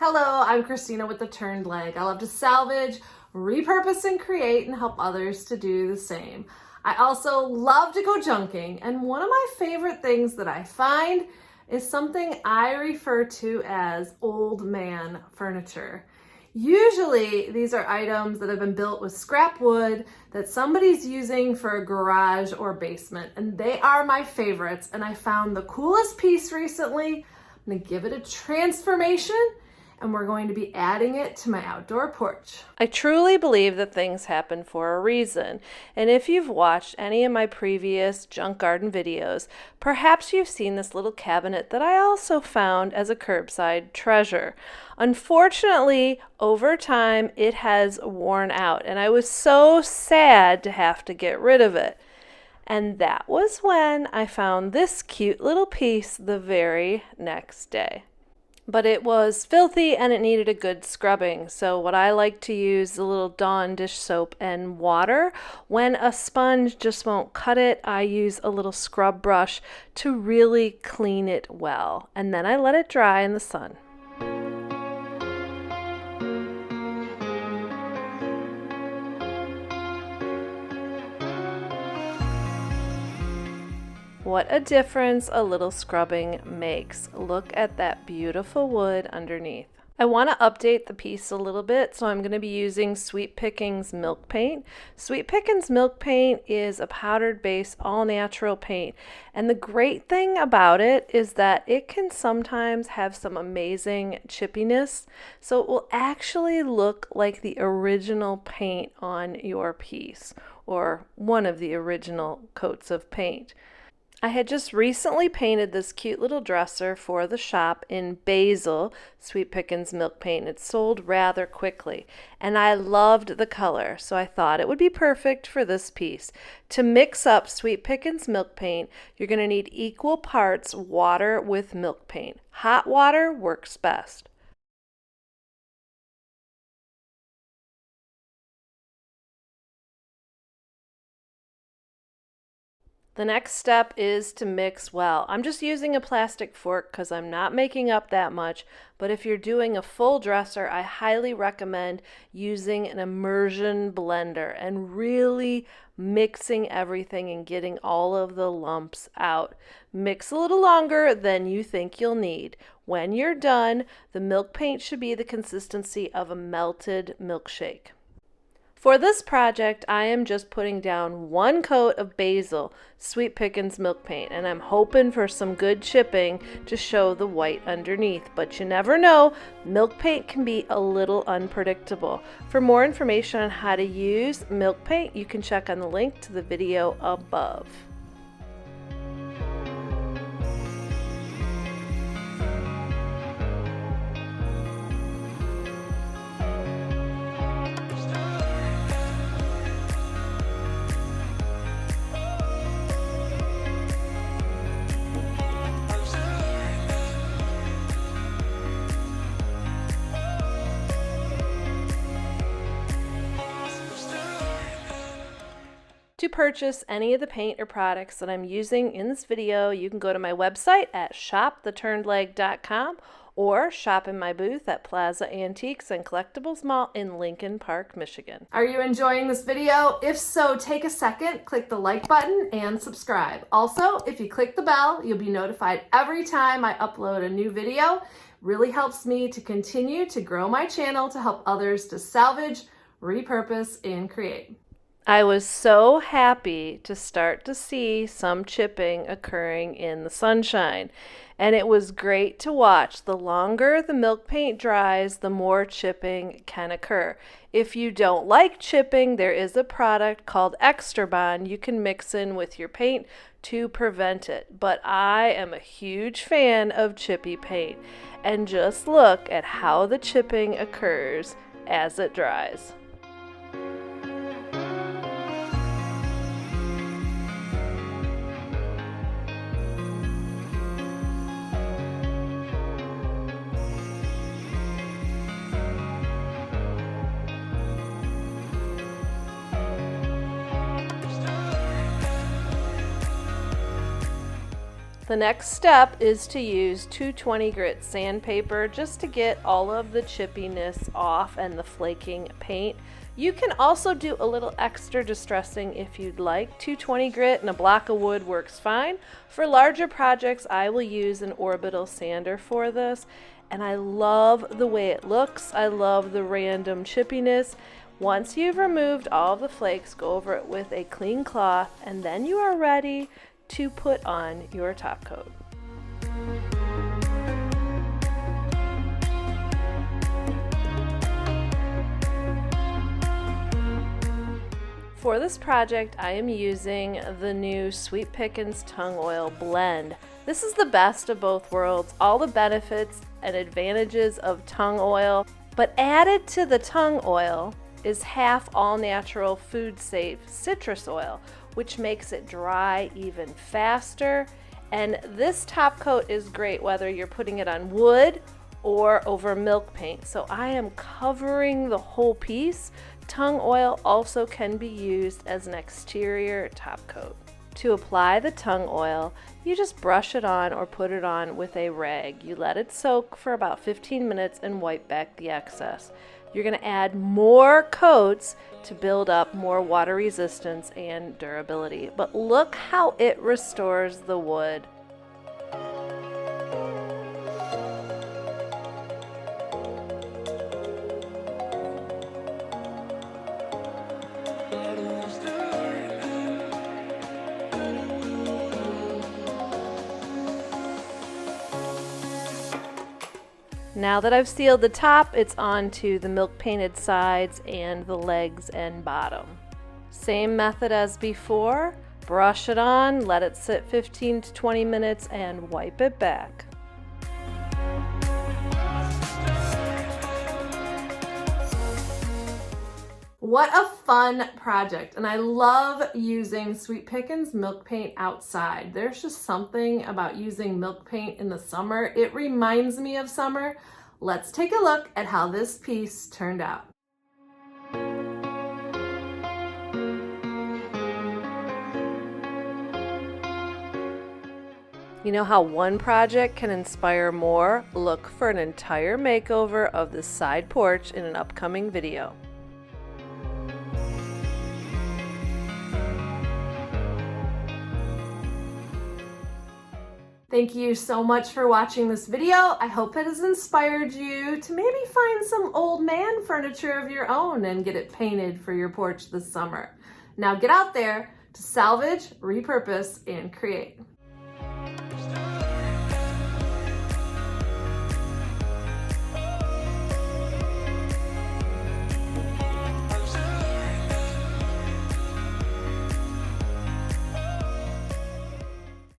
Hello, I'm Christina with The Turned Leg. I love to salvage, repurpose, and create and help others to do the same. I also love to go junking, and one of my favorite things that I find is something I refer to as old man furniture. Usually these are items that have been built with scrap wood that somebody's using for a garage or basement, and they are my favorites. And I found the coolest piece recently. I'm gonna give it a transformation, and we're going to be adding it to my outdoor porch. I truly believe that things happen for a reason, and if you've watched any of my previous junk garden videos, perhaps you've seen this little cabinet that I also found as a curbside treasure. Unfortunately, over time, it has worn out, and I was so sad to have to get rid of it. And that was when I found this cute little piece the very next day. But it was filthy and it needed a good scrubbing. So what I like to use is a little Dawn dish soap and water. When a sponge just won't cut it, I use a little scrub brush to really clean it well. And then I let it dry in the sun. What a difference a little scrubbing makes. Look at that beautiful wood underneath. I want to update the piece a little bit, so I'm going to be using Sweet Pickins Milk Paint. Sweet Pickins Milk Paint is a powdered base, all natural paint. And the great thing about it is that it can sometimes have some amazing chippiness. So it will actually look like the original paint on your piece, or one of the original coats of paint. I had just recently painted this cute little dresser for the shop in Basil Sweet Pickins Milk Paint. It sold rather quickly, and I loved the color, so I thought it would be perfect for this piece. To mix up Sweet Pickins Milk Paint, you're going to need equal parts water with milk paint. Hot water works best. The next step is to mix well. I'm just using a plastic fork because I'm not making up that much, but if you're doing a full dresser, I highly recommend using an immersion blender and really mixing everything and getting all of the lumps out. Mix a little longer than you think you'll need. When you're done, the milk paint should be the consistency of a melted milkshake. For this project, I am just putting down one coat of Basil Sweet Pickins Milk Paint, and I'm hoping for some good chipping to show the white underneath. But you never know, milk paint can be a little unpredictable. For more information on how to use milk paint, you can check on the link to the video above. To purchase any of the paint or products that I'm using in this video, you can go to my website at shoptheturnedleg.com or shop in my booth at Plaza Antiques and Collectibles Mall in Lincoln Park, Michigan. Are you enjoying this video? If so, take a second, click the like button, and subscribe. Also, if you click the bell, you'll be notified every time I upload a new video. Really helps me to continue to grow my channel to help others to salvage, repurpose, and create. I was so happy to start to see some chipping occurring in the sunshine, and it was great to watch. The longer the milk paint dries, the more chipping can occur. If you don't like chipping, there is a product called Extra Bond you can mix in with your paint to prevent it. But I am a huge fan of chippy paint, and just look at how the chipping occurs as it dries. The next step is to use 220 grit sandpaper just to get all of the chippiness off and the flaking paint. You can also do a little extra distressing if you'd like. 220 grit and a block of wood works fine. For larger projects, I will use an orbital sander for this. And I love the way it looks. I love the random chippiness. Once you've removed all of the flakes, go over it with a clean cloth, and then you are ready to put on your top coat. For this project, I am using the new Sweet Pickins Tung Oil blend. This is the best of both worlds, all the benefits and advantages of tung oil, but added to the tung oil is half all-natural food-safe citrus oil, which makes it dry even faster. And this top coat is great whether you're putting it on wood or over milk paint. So I am covering the whole piece. Tung oil also can be used as an exterior top coat. To apply the tung oil, you just brush it on or put it on with a rag. You let it soak for about 15 minutes and wipe back the excess. You're going to add more coats to build up more water resistance and durability. But look how it restores the wood. Now that I've sealed the top, it's on to the milk painted sides and the legs and bottom. Same method as before, brush it on, let it sit 15 to 20 minutes and wipe it back. What a fun project, and I love using Sweet Pickins Milk Paint outside. There's just something about using milk paint in the summer. It reminds me of summer. Let's take a look at how this piece turned out. You know how one project can inspire more? Look for an entire makeover of the side porch in an upcoming video. Thank you so much for watching this video. I hope it has inspired you to maybe find some old man furniture of your own and get it painted for your porch this summer. Now get out there to salvage, repurpose, and create.